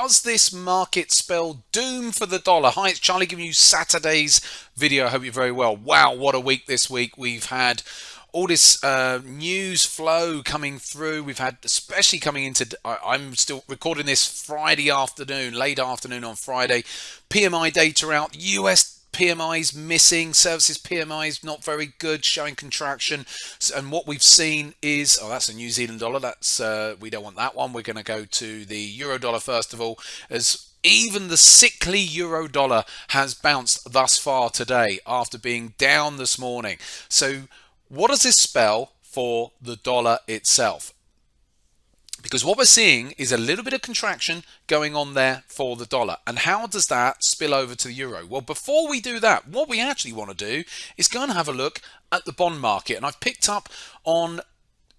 Does this market spell doom for the dollar? Hi, it's Charlie giving you Saturday's video. I hope you're very well. Wow, what a week this week. We've had all this news flow coming through. We've had, especially coming into, I'm still recording this Friday afternoon, late afternoon on Friday. PMI data out, US PMI's missing, services PMI's not very good, showing contraction. And what we've seen is, oh, that's a New Zealand dollar. That's we don't want that one. We're going to go to the euro dollar first of all, as even the sickly euro dollar has bounced thus far today after being down this morning. So what does this spell for the dollar itself? Because what we're seeing is a little bit of contraction going on there for the dollar. And how does that spill over to the euro? Well, before we do that, what we actually want to do is go and have a look at the bond market. And I've picked up on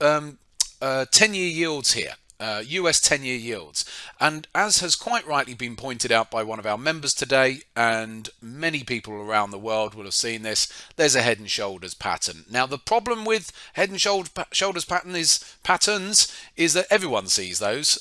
10-year yields here. US 10-year yields, and as has quite rightly been pointed out by one of our members today, and many people around the world will have seen this, there's a head and shoulders pattern. Now the problem with head and shoulders patterns is that everyone sees those.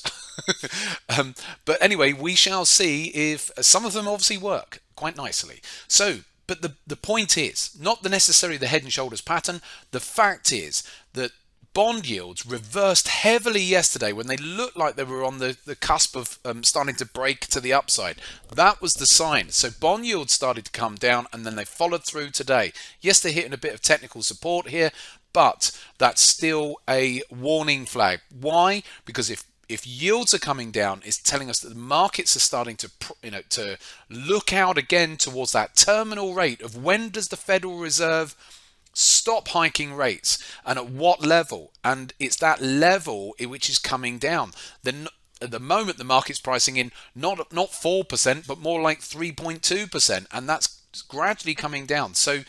But anyway, we shall see if some of them obviously work quite nicely. So but the point is not necessarily the head and shoulders pattern. The fact is that bond yields reversed heavily yesterday when they looked like they were on the cusp of starting to break to the upside. That was the sign. So bond yields started to come down and then they followed through today. Yes, they're hitting a bit of technical support here, but that's still a warning flag. Why? Because if yields are coming down, it's telling us that the markets are starting to to look out again towards that terminal rate of when does the Federal Reserve stop hiking rates and at what level. And it's that level which is coming down. Then at the moment the market's pricing in not 4% but more like 3.2%, and that's gradually coming down. So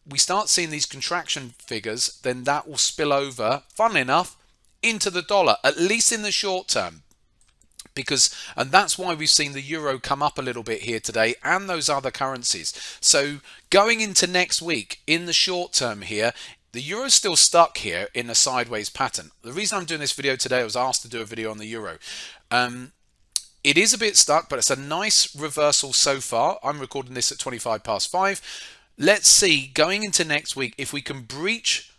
we start seeing these contraction figures, then that will spill over, funnily enough, into the dollar, at least in the short term. And that's why we've seen the euro come up a little bit here today and those other currencies. So going into next week, in the short term here, the euro's still stuck here in a sideways pattern. The reason I'm doing this video today, I was asked to do a video on the euro. It is a bit stuck, but it's a nice reversal so far. I'm recording this at 5:25. Let's see, going into next week, if we can breach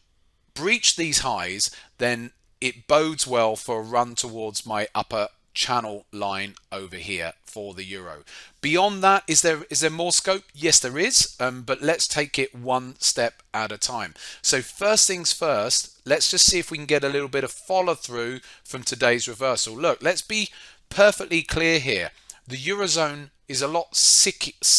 these highs, then it bodes well for a run towards my upper channel line over here for the euro. Beyond that, is there more scope? Yes, there is, but let's take it one step at a time. So first things first, let's just see if we can get a little bit of follow through from today's reversal. Look, let's be perfectly clear here. The eurozone is a lot sicklier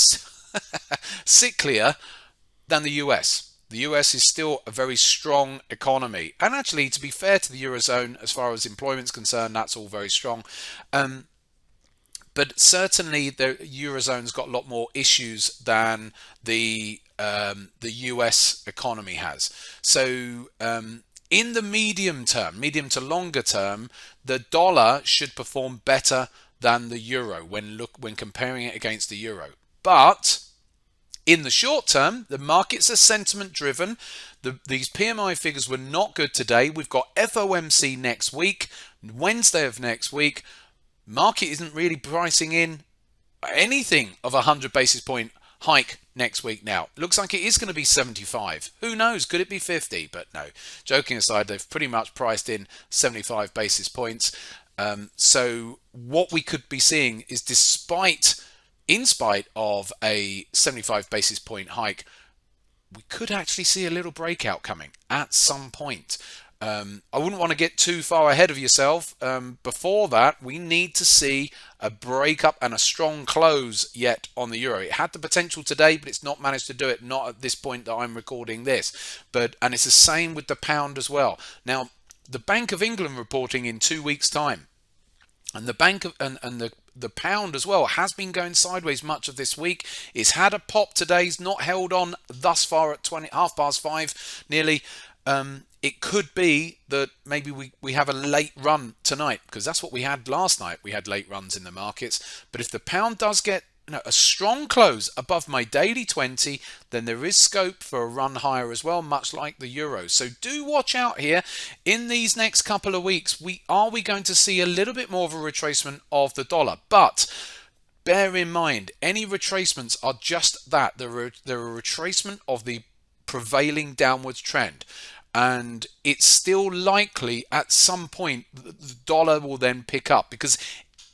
than the US. The US is still a very strong economy. And actually, to be fair to the Eurozone, as far as employment's concerned, that's all very strong. But certainly, the Eurozone's got a lot more issues than the US economy has. So in the medium to longer term, the dollar should perform better than the euro when comparing it against the euro. But in the short term, the markets are sentiment driven. These PMI figures were not good today. We've got FOMC next week, Wednesday of next week. Market isn't really pricing in anything of a 100 basis point hike next week now. Looks like it is going to be 75. Who knows? Could it be 50? But no, joking aside, they've pretty much priced in 75 basis points. So what we could be seeing is in spite of a 75 basis point hike, we could actually see a little breakout coming at some point. I wouldn't want to get too far ahead of yourself. Before that, we need to see a breakup and a strong close yet on the euro. It had the potential today, but it's not managed to do it, not at this point that I'm recording this. And it's the same with the pound as well. Now, the Bank of England reporting in 2 weeks' time. And the pound as well has been going sideways much of this week. It's had a pop today. It's not held on thus far at 5:30 nearly. It could be that maybe we have a late run tonight, because that's what we had last night. We had late runs in the markets. But if the pound does get a strong close above my daily 20, then there is scope for a run higher as well, much like the euro. So do watch out here in these next couple of weeks. Are we going to see a little bit more of a retracement of the dollar? But bear in mind, any retracements are just that. They're a retracement of the prevailing downwards trend. And it's still likely at some point the dollar will then pick up, because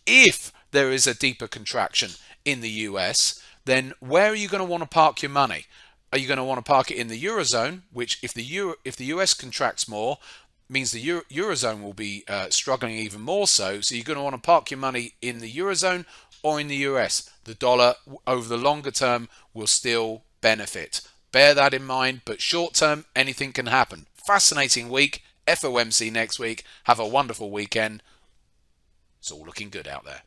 if there is a deeper contraction in the US, then where are you going to want to park your money? Are you going to want to park it in the Eurozone, which if the US contracts more, means the Eurozone will be struggling even more so. So you're going to want to park your money in the Eurozone or in the US. The dollar over the longer term will still benefit. Bear that in mind, but short term, anything can happen. Fascinating week. FOMC next week. Have a wonderful weekend. It's all looking good out there.